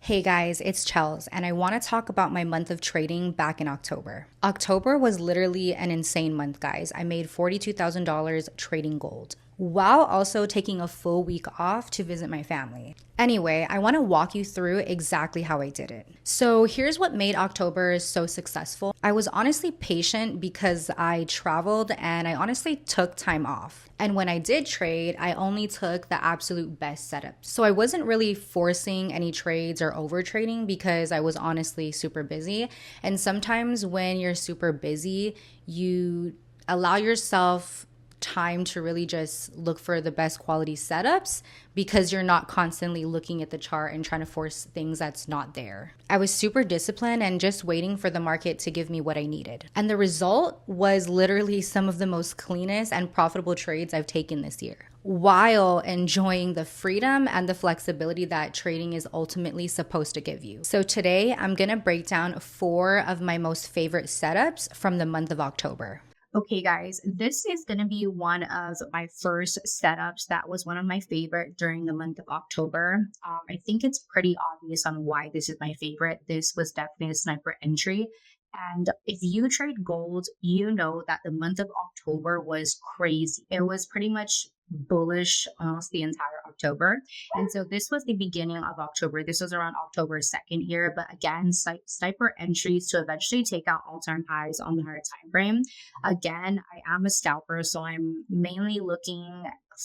Hey guys, it's Chels, and I want to talk about my month of trading back in October. October was literally an insane month, guys. I made $42,000 trading gold while also taking a full week off to visit my family. Anyway, I want to walk you through exactly how I did it. So, here's what made October so successful. I was honestly patient because I traveled and I honestly took time off. And when I did trade, I only took the absolute best setups. So, I wasn't really forcing any trades or over trading because I was honestly super busy. And sometimes when you're super busy, you allow yourself time to really just look for the best quality setups because you're not constantly looking at the chart and trying to force things that's not there. I was super disciplined and just waiting for the market to give me what I needed. And the result was literally some of the most cleanest and profitable trades I've taken this year, while enjoying the freedom and the flexibility that trading is ultimately supposed to give you. So today I'm gonna break down 4 of my most favorite setups from the month of October. Okay, guys, this is going to be one of my first setups. That was one of my favorite during the month of October. I think it's pretty obvious on why this is my favorite. This was definitely a sniper entry. And if you trade gold, you know that the month of October was crazy. It was pretty much bullish almost the entire October. And so this was the beginning of October. This was around October 2nd here. But again, sniper entries to eventually take out all-time highs on the higher time frame. Again, I am a scalper, so I'm mainly looking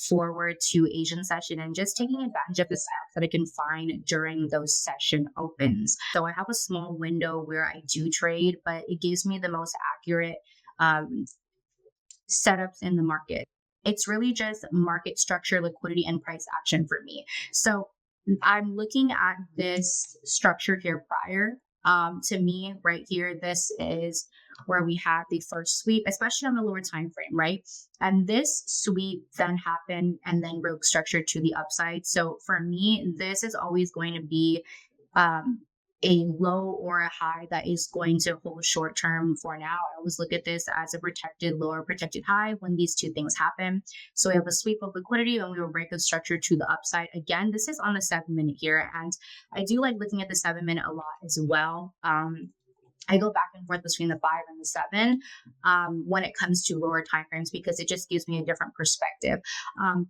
forward to Asian session and just taking advantage of the setups that I can find during those session opens. So I have a small window where I do trade, but it gives me the most accurate um, setups in the market. It's really just market structure, liquidity, and price action for me. So I'm looking at this structure here prior. To me, right here, this is where we have the first sweep, especially on the lower time frame, right? And this sweep then happened and then broke structure to the upside. So for me, this is always going to be um, a low or a high that is going to hold short term for now. I always look at this as a protected low or protected high when these two things happen. So we have a sweep of liquidity and we will break the structure to the upside. Again, this is on the 7 minute here. And I do like looking at the 7 minute a lot as well. I go back and forth between the 5 and the 7 when it comes to lower time frames because it just gives me a different perspective.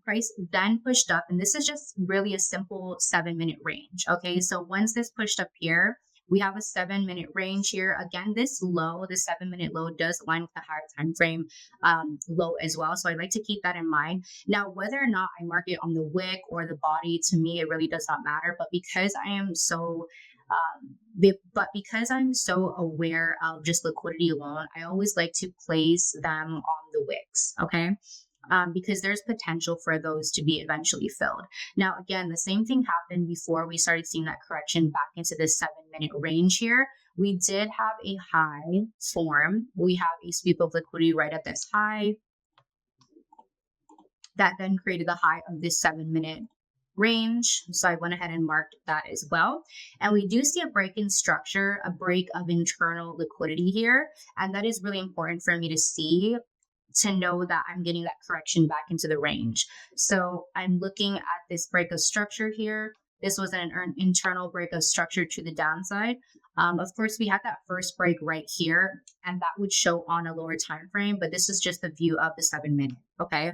Price then pushed up, and this is just really a simple 7 minute range. Okay, so once this pushed up here, we have a 7 minute range here. Again, this low, the 7 minute low, does align with the higher time frame low as well. So I'd like to keep that in mind. Now, whether or not I mark it on the wick or the body, to me, it really does not matter. But because I am so but because I'm so aware of just liquidity alone, I always like to place them on the wicks. Okay. Because there's potential for those to be eventually filled. Now, again, the same thing happened before we started seeing that correction back into the 7 minute range here. We did have a high form. We have a sweep of liquidity right at this high that then created the high of this 7 minute range. So I went ahead and marked that as well. And we do see a break in structure, a break of internal liquidity here. And that is really important for me to see to know that I'm getting that correction back into the range. So I'm looking at this break of structure here. This was an internal break of structure to the downside. Of course, we had that first break right here, and that would show on a lower time frame, but this is just the view of the 7 minute. Okay.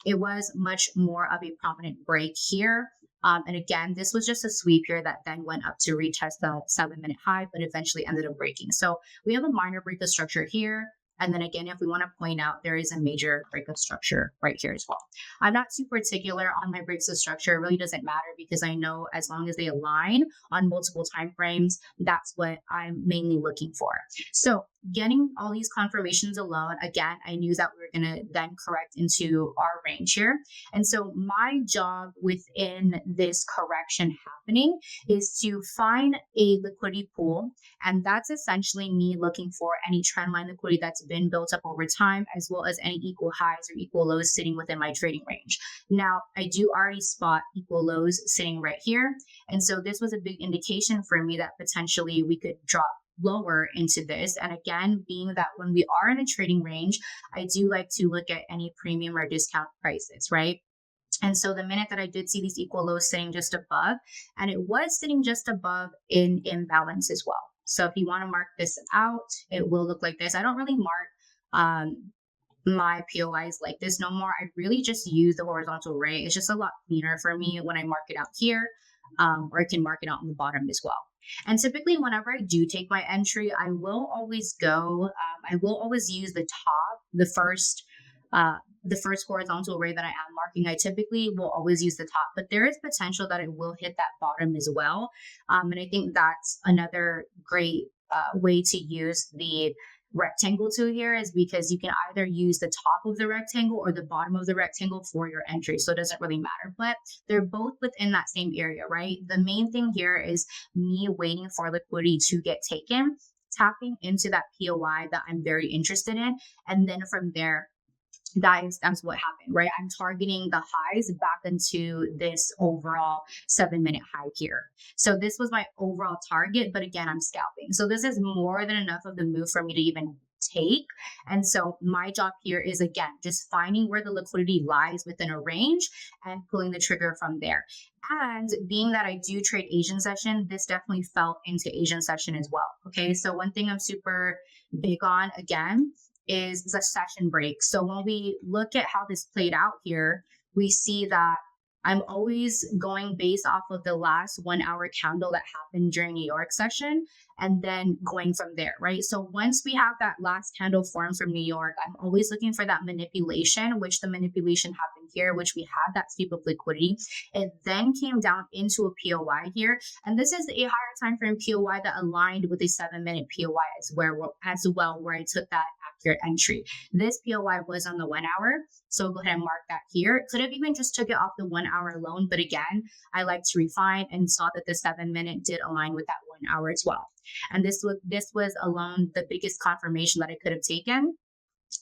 It was much more of a prominent break here. And again, this was just a sweep here that then went up to retest the 7 minute high, but eventually ended up breaking. So we have a minor break of structure here. And then again, if we want to point out, there is a major break of structure right here as well. I'm not too particular on my breaks of structure. It really doesn't matter because I know as long as they align on multiple time frames, that's what I'm mainly looking for. So getting all these confirmations alone, again, I knew that we were going to then correct into our range here. And so my job within this correction happening is to find a liquidity pool. And that's essentially me looking for any trend line liquidity that's been built up over time, as well as any equal highs or equal lows sitting within my trading range. Now, I do already spot equal lows sitting right here. And so this was a big indication for me that potentially we could drop lower into this. And again, being that when we are in a trading range, I do like to look at any premium or discount prices, right? And so the minute that I did see these equal lows sitting just above, and it was sitting just above in imbalance as well. So if you want to mark this out, it will look like this. I don't really mark my POIs like this no more. I really just use the horizontal ray. It's just a lot cleaner for me when I mark it out here, or I can mark it out on the bottom as well. And typically, whenever I do take my entry, I will always use the top, the first horizontal ray that I am marking. I typically will always use the top, but there is potential that it will hit that bottom as well. And I think that's another great way to use the rectangle tool here, is because you can either use the top of the rectangle or the bottom of the rectangle for your entry. So it doesn't really matter, but they're both within that same area, right? The main thing here is me waiting for liquidity to get taken, tapping into that POI that I'm very interested in. And then from there, that's what happened, right? I'm targeting the highs back into this overall 7 minute high here. So this was my overall target, but again, I'm scalping. So this is more than enough of the move for me to even take. And so my job here is, again, just finding where the liquidity lies within a range and pulling the trigger from there. And being that I do trade Asian session, this definitely fell into Asian session as well. Okay. So one thing I'm super big on, again, is the session break. So when we look at how this played out here, we see that I'm always going based off of the last 1 hour candle that happened during New York session and then going from there, right? So once we have that last candle formed from New York, I'm always looking for that manipulation, which the manipulation happened here, which we had that sweep of liquidity. It then came down into a POI here. And this is a higher time frame POI that aligned with a 7 minute POI as well, where I took that accurate entry. This POI was on the 1 hour. So go ahead and mark that here. Could have even just took it off the 1 hour alone. But again, I like to refine and saw that the 7 minute did align with that 1 hour as well. And this was alone the biggest confirmation that I could have taken,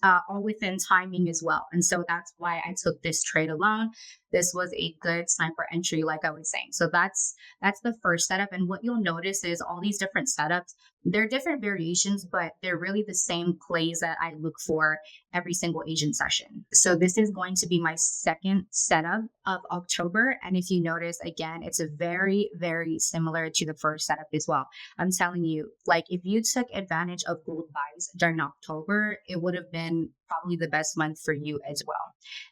all within timing as well. And so that's why I took this trade alone. This was a good sniper entry, like I was saying. So that's the first setup. And what you'll notice is all these different setups, they're different variations, but they're really the same plays that I look for every single Asian session. So this is going to be my second setup of October. And if you notice, again, it's a very, very similar to the first setup as well. I'm telling you, like, if you took advantage of gold buys during October, it would have been probably the best month for you as well.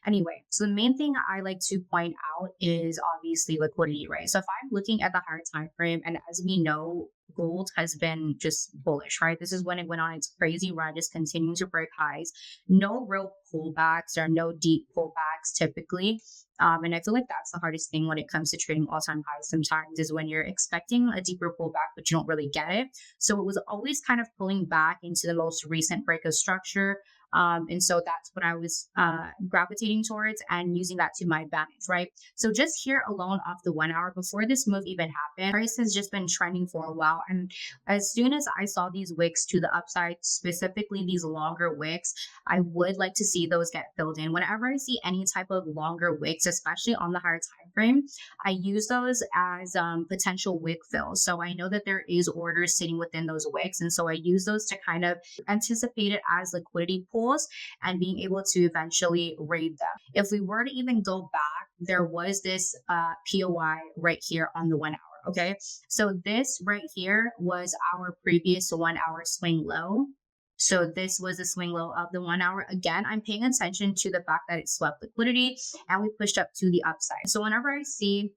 Anyway, so the main thing I like to point out is obviously liquidity, right? So if I'm looking at the higher time frame, and as we know, gold has been just bullish, right? This is when it went on its crazy run, just continuing to break highs. No real pullbacks or no deep pullbacks typically. And I feel like that's the hardest thing when it comes to trading all-time highs sometimes, is when you're expecting a deeper pullback, but you don't really get it. So it was always kind of pulling back into the most recent break of structure. And so that's what I was gravitating towards and using that to my advantage, right? So just here alone off the 1 hour before this move even happened, price has just been trending for a while. And as soon as I saw these wicks to the upside, specifically these longer wicks, I would like to see those get filled in. Whenever I see any type of longer wicks, especially on the higher time frame, I use those as potential wick fills. So I know that there is orders sitting within those wicks. And so I use those to kind of anticipate it as liquidity pools and being able to eventually raid them. If we were to even go back, there was this POI right here on the 1 hour. Okay, so this right here was our previous 1 hour swing low. So this was the swing low of the 1 hour. Again, I'm paying attention to the fact that it swept liquidity and we pushed up to the upside. So whenever I see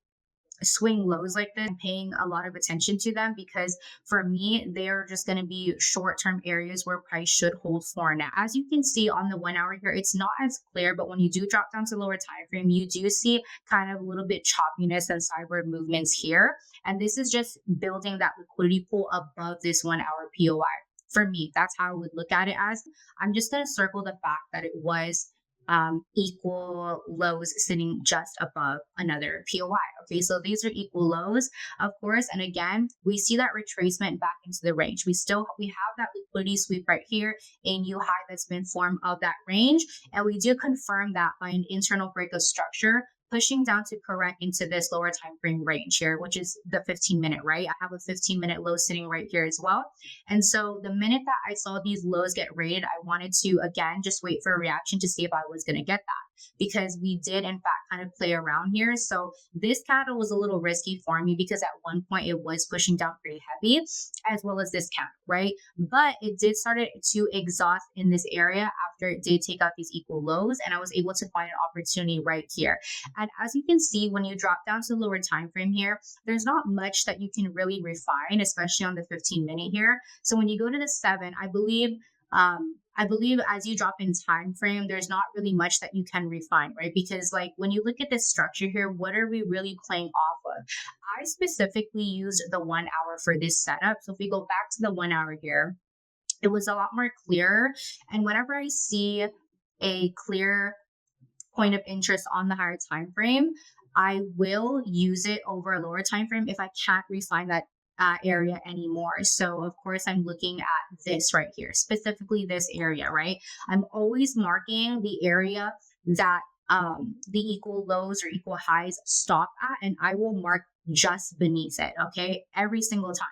swing lows like this, I'm paying a lot of attention to them, because for me, they're just going to be short-term areas where price should hold for now. As you can see on the 1 hour here, it's not as clear, but when you do drop down to lower time frame, you do see kind of a little bit choppiness and sideward movements here. And this is just building that liquidity pool above this 1 hour POI. For me, that's how I would look at it as. I'm just going to circle the fact that it was equal lows sitting just above another POI. Okay, so these are equal lows, of course. And again, we see that retracement back into the range. We have that liquidity sweep right here, a new high that's been formed of that range. And we do confirm that by an internal break of structure, pushing down to correct into this lower time frame range here, which is the 15-minute, right? I have a 15-minute low sitting right here as well. And so the minute that I saw these lows get rated, I wanted to, again, just wait for a reaction to see if I was going to get that. because we did in fact kind of play around here. So this candle was a little risky for me because at one point it was pushing down pretty heavy, as well as this candle, right? But it did started to exhaust in this area after it did take out these equal lows, and I was able to find an opportunity right here. And as you can see, when you drop down to the lower time frame here, there's not much that you can really refine, especially on the 15-minute here. So when you go to the 7, I believe as you drop in time frame, there's not really much that you can refine, right? Because like when you look at this structure here, what are we really playing off of? I specifically used the 1 hour for this setup. So if we go back to the 1 hour here, it was a lot more clear. And whenever I see a clear point of interest on the higher time frame, I will use it over a lower time frame if I can't refine that area anymore. So of course I'm looking at this right here, specifically this area, right? I'm always marking the area that the equal lows or equal highs stop at, and I will mark just beneath it, okay, every single time.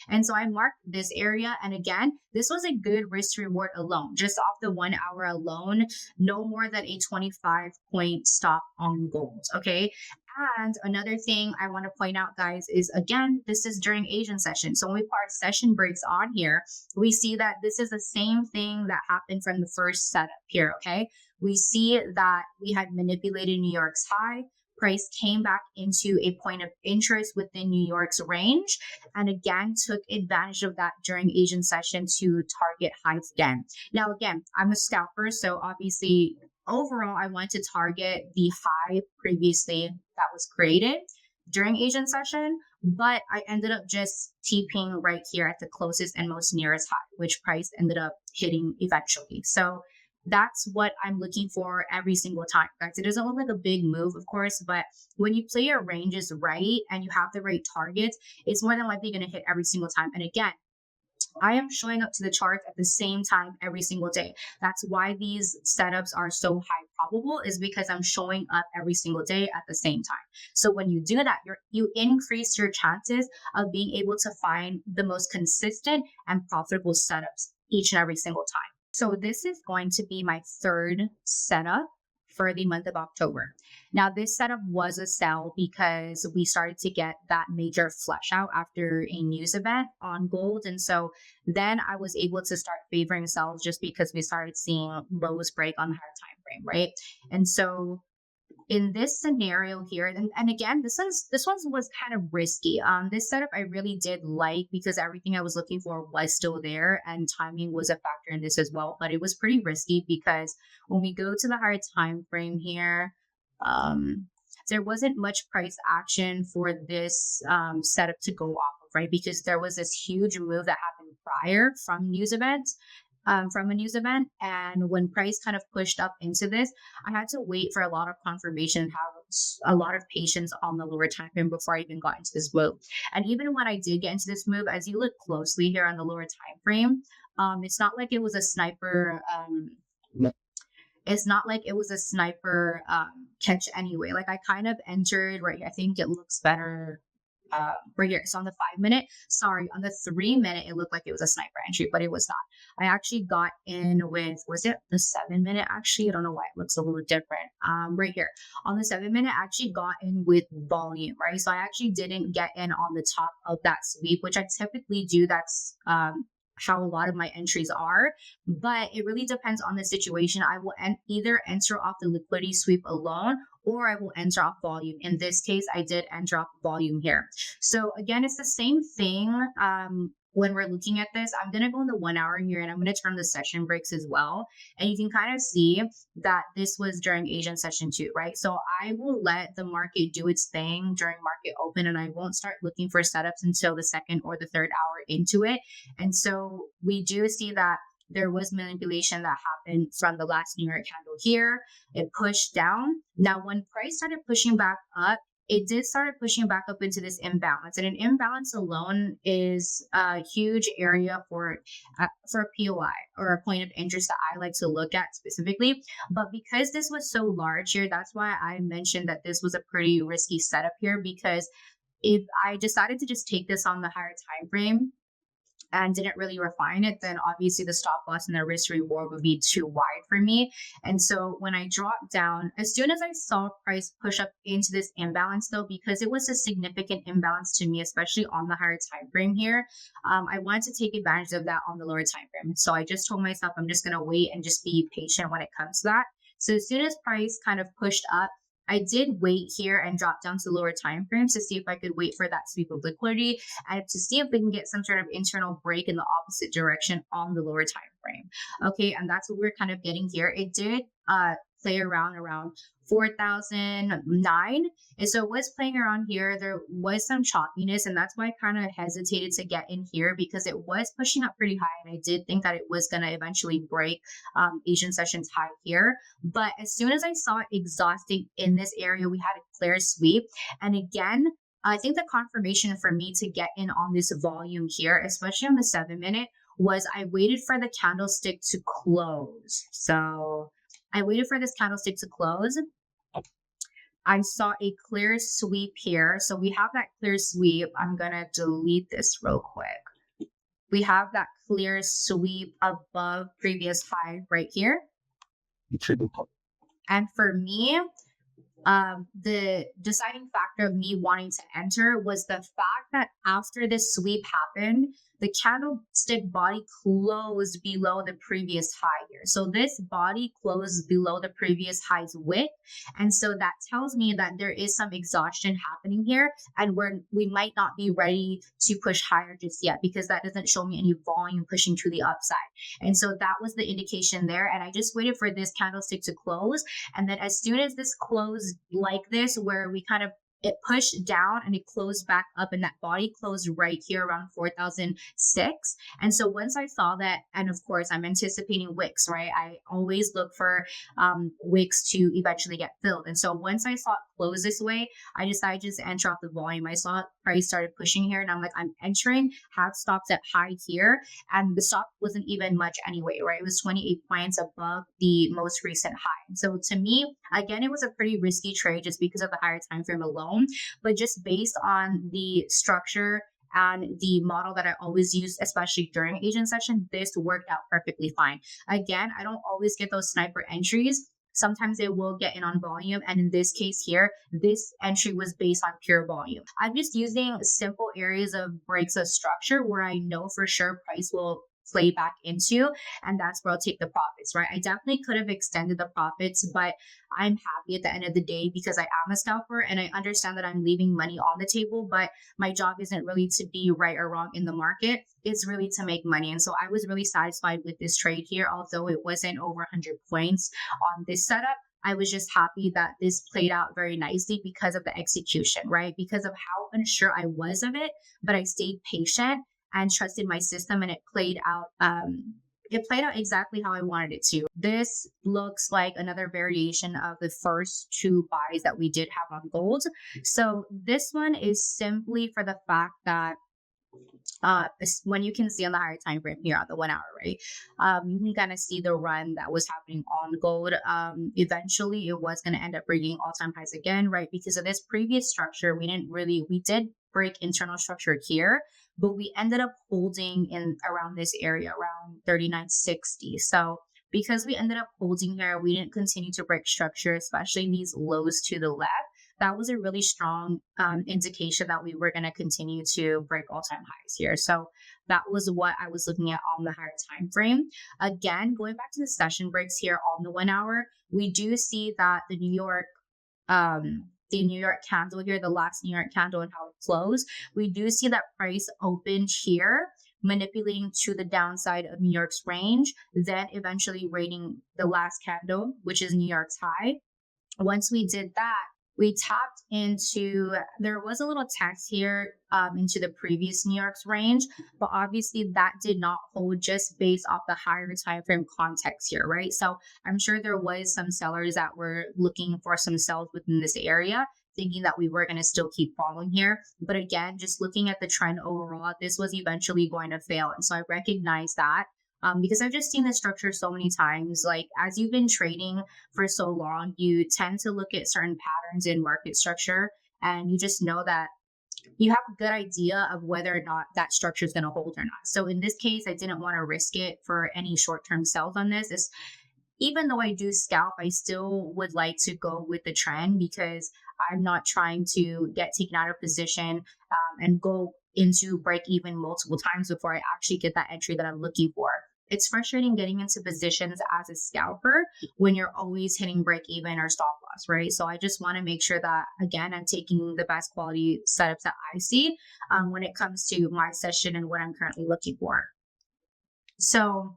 And so I marked this area. And again, this was a good risk reward alone, just off the 1 hour alone, no more than a 25-point stop on gold. Okay. And another thing I want to point out, guys, is again, this is during Asian session. So when we put our session breaks on here, we see that this is the same thing that happened from the first setup here. Okay. We see that we had manipulated New York's high. Price came back into a point of interest within New York's range, and again took advantage of that during Asian session to target highs again. Now, again, I'm a scalper, so obviously overall I want to target the high previously that was created during Asian session, but I ended up just TPing right here at the closest and most nearest high, which price ended up hitting eventually. So that's what I'm looking for every single time, guys. It doesn't look like a big move, of course, but when you play your ranges right and you have the right targets, it's more than likely going to hit every single time. And again, I am showing up to the charts at the same time every single day. That's why these setups are so high probable, is because I'm showing up every single day at the same time. So when you do that, you increase your chances of being able to find the most consistent and profitable setups each and every single time. So this is going to be my third setup for the month of October. Now, this setup was a sell because we started to get that major flush out after a news event on gold. And so then I was able to start favoring sells just because we started seeing lows break on the higher time frame, right? And so in this scenario here, and again, this one was kind of risky. This setup I really did like because everything I was looking for was still there, and timing was a factor in this as well. But it was pretty risky because when we go to the higher time frame here, there wasn't much price action for this setup to go off of, right? Because there was this huge move that happened prior from news events. From a news event. And when price kind of pushed up into this, I had to wait for a lot of confirmation, have a lot of patience on the lower time frame before I even got into this move. And even when I did get into this move, as you look closely here on the lower time frame, it's not like it was a sniper. It's not like it was a sniper catch anyway. Like I kind of entered right. I think it looks better right here. So on the 5-minute, sorry, on the 3-minute, it looked like it was a sniper entry, but it was not. I actually got in with, was it the 7-minute? Actually, I don't know why it looks a little different. Right here on the 7-minute, I actually got in with volume, right? So I actually didn't get in on the top of that sweep, which I typically do. That's how a lot of my entries are, but it really depends on the situation. I will either enter off the liquidity sweep alone, or I will enter off volume. In this case, I did enter off volume here. So again, it's the same thing. When we're looking at this, I'm going to go in the 1 hour here and I'm going to turn the session breaks as well. And you can kind of see that this was during Asian session too, right? So I will let the market do its thing during market open, and I won't start looking for setups until the second or the third hour into it. And so we do see that there was manipulation that happened from the last New York candle here. It pushed down. Now, when price started pushing back up, it did start pushing back up into this imbalance, and an imbalance alone is a huge area for a POI, or a point of interest, that I like to look at specifically. But because this was so large here, that's why I mentioned that this was a pretty risky setup here, because if I decided to just take this on the higher time frame, and didn't really refine it, then obviously the stop loss and the risk reward would be too wide for me. And so when I dropped down, as soon as I saw price push up into this imbalance, though, because it was a significant imbalance to me, especially on the higher time frame here, I wanted to take advantage of that on the lower time frame. So I just told myself I'm just going to wait and just be patient when it comes to that. So as soon as price kind of pushed up, I did wait here and drop down to lower time frames to see if I could wait for that sweep of liquidity and to see if we can get some sort of internal break in the opposite direction on the lower time frame. Okay, and that's what we're kind of getting here. It did play around 4,009. And so it was playing around here. There was some choppiness, and that's why I kind of hesitated to get in here because it was pushing up pretty high. And I did think that it was going to eventually break Asian sessions high here. But as soon as I saw it exhausting in this area, we had a clear sweep. And again, I think the confirmation for me to get in on this volume here, especially on the 7 minute, was I waited for the candlestick to close. So I waited for this candlestick to close. I saw a clear sweep here. So we have that clear sweep. I'm going to delete this real quick. We have that clear sweep above previous high right here. And for me, the deciding factor of me wanting to enter was the fact that after this sweep happened, the candlestick body closed below the previous high here. So this body closed below the previous high's wick. And so that tells me that there is some exhaustion happening here and we might not be ready to push higher just yet because that doesn't show me any volume pushing to the upside. And so that was the indication there. And I just waited for this candlestick to close. And then as soon as this closed like this, where we kind of it pushed down and it closed back up, and that body closed right here around 4,006. And so once I saw that, and of course I'm anticipating wicks, right? I always look for wicks to eventually get filled. And so once I saw it close this way, I decided just to enter off the volume. I saw price started pushing here, and I'm like, I'm entering, have stops at high here, and the stop wasn't even much anyway, right? It was 28 points above the most recent high. And so to me, again, it was a pretty risky trade just because of the higher time frame alone, but just based on the structure and the model that I always use, especially during Asian session, this worked out perfectly fine. Again, I don't always get those sniper entries. Sometimes they will get in on volume. And in this case here, this entry was based on pure volume. I'm just using simple areas of breaks of structure where I know for sure price will play back into, and that's where I'll take the profits, right? I definitely could have extended the profits, but I'm happy at the end of the day because I am a scalper and I understand that I'm leaving money on the table, but my job isn't really to be right or wrong in the market. It's really to make money. And so I was really satisfied with this trade here, although it wasn't over 100 points on this setup. I was just happy that this played out very nicely because of the execution, right? Because of how unsure I was of it, but I stayed patient and trusted my system, and it played out exactly how I wanted it to. This looks like another variation of the first two buys that we did have on gold. So this one is simply for the fact that when you can see on the higher time frame here on the 1 hour, right? You can kind of see the run that was happening on gold. Eventually it was going to end up breaking all-time highs again, right? Because of this previous structure, we did break internal structure here, but we ended up holding in around this area, around 39.60. So because we ended up holding here, we didn't continue to break structure, especially these lows to the left. That was a really strong indication that we were going to continue to break all-time highs here. So that was what I was looking at on the higher time frame. Again, going back to the session breaks here on the 1 hour, we do see that the New York candle here, the last New York candle and how it closed, we do see that price opened here, manipulating to the downside of New York's range, then eventually rating the last candle, which is New York's high. Once we did that, we tapped into, there was a little text here into the previous New York's range, but obviously that did not hold just based off the higher time frame context here, right? So I'm sure there was some sellers that were looking for some sells within this area, thinking that we were going to still keep falling here. But again, just looking at the trend overall, this was eventually going to fail. And so I recognize that. Because I've just seen this structure so many times. Like as you've been trading for so long, you tend to look at certain patterns in market structure, and you just know that you have a good idea of whether or not that structure is going to hold or not. So in this case, I didn't want to risk it for any short-term sells on this. Even though I do scalp, I still would like to go with the trend because I'm not trying to get taken out of position and go into break even multiple times before I actually get that entry that I'm looking for. It's frustrating getting into positions as a scalper when you're always hitting break even or stop loss, right? So I just want to make sure that, again, I'm taking the best quality setups that I see when it comes to my session and what I'm currently looking for. So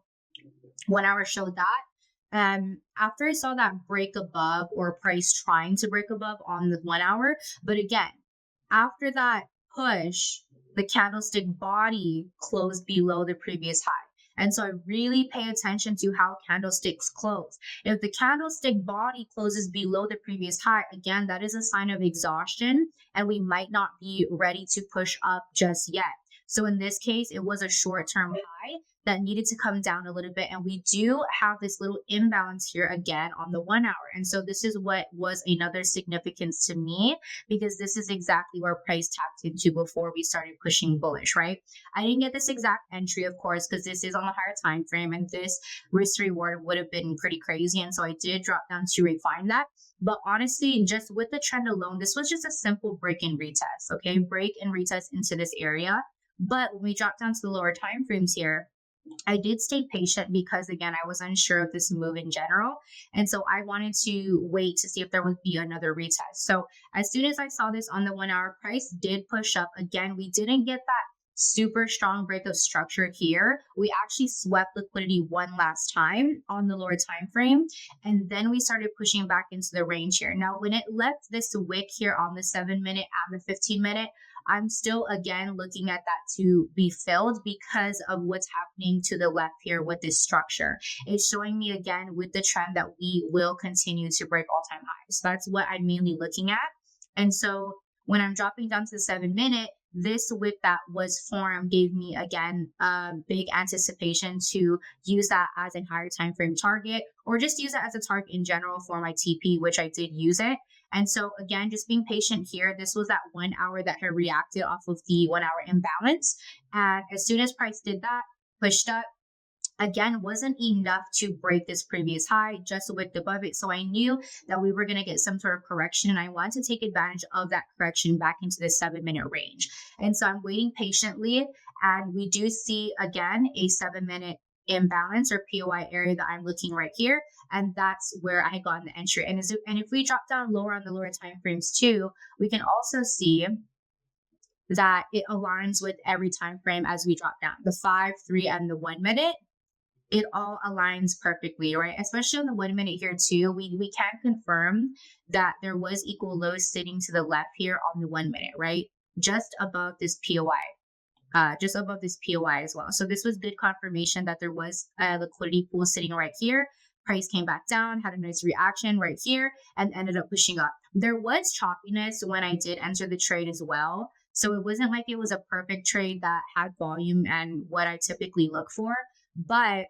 1 hour showed that. After I saw that break above or price trying to break above on the 1 hour, but again, after that push, the candlestick body closed below the previous high. And so I really pay attention to how candlesticks close. If the candlestick body closes below the previous high, again, that is a sign of exhaustion and we might not be ready to push up just yet. So in this case, it was a short-term high that needed to come down a little bit. And we do have this little imbalance here again on the 1 hour. And so this is what was another significance to me because this is exactly where price tapped into before we started pushing bullish, right? I didn't get this exact entry, of course, because this is on a higher time frame and this risk reward would have been pretty crazy. And so I did drop down to refine that. But honestly, just with the trend alone, this was just a simple break and retest, okay? Break and retest into this area. But when we drop down to the lower time frames here, I did stay patient because, again, I was unsure of this move in general. And so I wanted to wait to see if there would be another retest. So as soon as I saw this on the 1 hour, price did push up. Again, we didn't get that super strong break of structure here. We actually swept liquidity one last time on the lower time frame. And then we started pushing back into the range here. Now, when it left this wick here on the 7-minute and the 15-minute, I'm still, again, looking at that to be filled because of what's happening to the left here with this structure. It's showing me, again, with the trend that we will continue to break all-time highs. That's what I'm mainly looking at. And so when I'm dropping down to the 7-minute, this wick that was formed gave me, again, big anticipation to use that as a higher time frame target or just use it as a target in general for my TP, which I did use it. And so again, just being patient here. This was that 1 hour that had reacted off of the 1 hour imbalance. And as soon as price did that, pushed up, again, wasn't enough to break this previous high, just wicked above it. So I knew that we were going to get some sort of correction and I wanted to take advantage of that correction back into the 7-minute range. And so I'm waiting patiently and we do see, again, a 7-minute imbalance or POI area that I'm looking right here. And that's where I got the entry. And if we drop down lower on the lower time frames too, we can also see that it aligns with every time frame as we drop down. The 5, 3, and the 1 minute, it all aligns perfectly, right? Especially on the 1 minute here too. We can confirm that there was equal lows sitting to the left here on the 1 minute, right? Just above this POI. Just above this POI as well. So this was good confirmation that there was a liquidity pool sitting right here. Price came back down, had a nice reaction right here, and ended up pushing up. There was choppiness when I did enter the trade as well. So it wasn't like it was a perfect trade that had volume and what I typically look for. But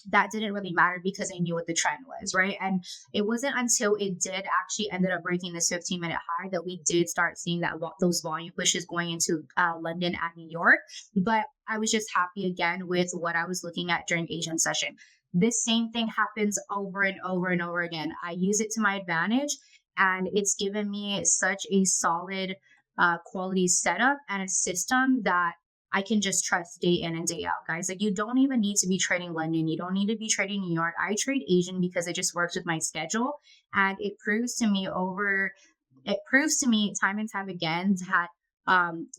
that didn't really matter because I knew what the trend was, right? And it wasn't until it did actually ended up breaking this 15-minute high that we did start seeing that those volume pushes going into London and New York. But I was just happy again with what I was looking at during Asian session. This same thing happens over and over and over again. I use it to my advantage and it's given me such a solid quality setup and a system that I can just trust day in and day out, guys. Like, you don't even need to be trading London. You don't need to be trading New York. I trade Asian because it just works with my schedule. And it proves to me time and time again that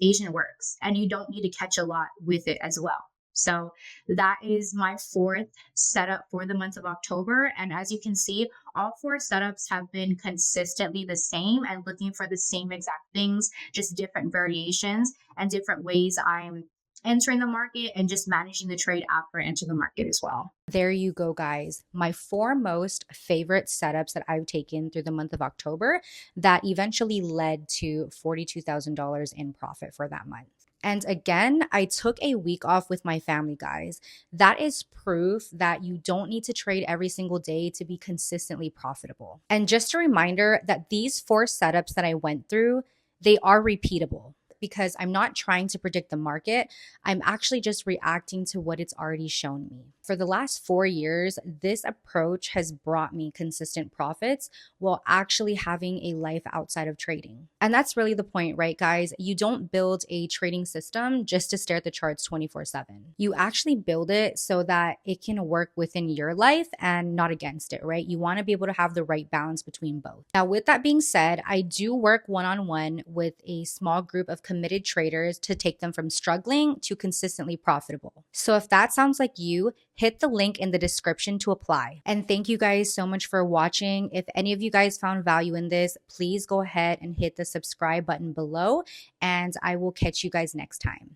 Asian works and you don't need to catch a lot with it as well. So that is my 4th setup for the month of October. And as you can see, all 4 setups have been consistently the same and looking for the same exact things, just different variations and different ways I'm entering the market and just managing the trade after I enter the market as well. There you go, guys. My 4 most favorite setups that I've taken through the month of October that eventually led to $42,000 in profit for that month. And again, I took a week off with my family, guys. That is proof that you don't need to trade every single day to be consistently profitable. And just a reminder that these 4 setups that I went through, they are repeatable. because I'm not trying to predict the market. I'm actually just reacting to what it's already shown me. For the last 4 years, this approach has brought me consistent profits while actually having a life outside of trading. And that's really the point, right, guys? You don't build a trading system just to stare at the charts 24/7. You actually build it so that it can work within your life and not against it, right? You want to be able to have the right balance between both. Now, with that being said, I do work one-on-one with a small group of committed traders to take them from struggling to consistently profitable. So if that sounds like you, hit the link in the description to apply. And thank you guys so much for watching. If any of you guys found value in this, please go ahead and hit the subscribe button below, and I will catch you guys next time.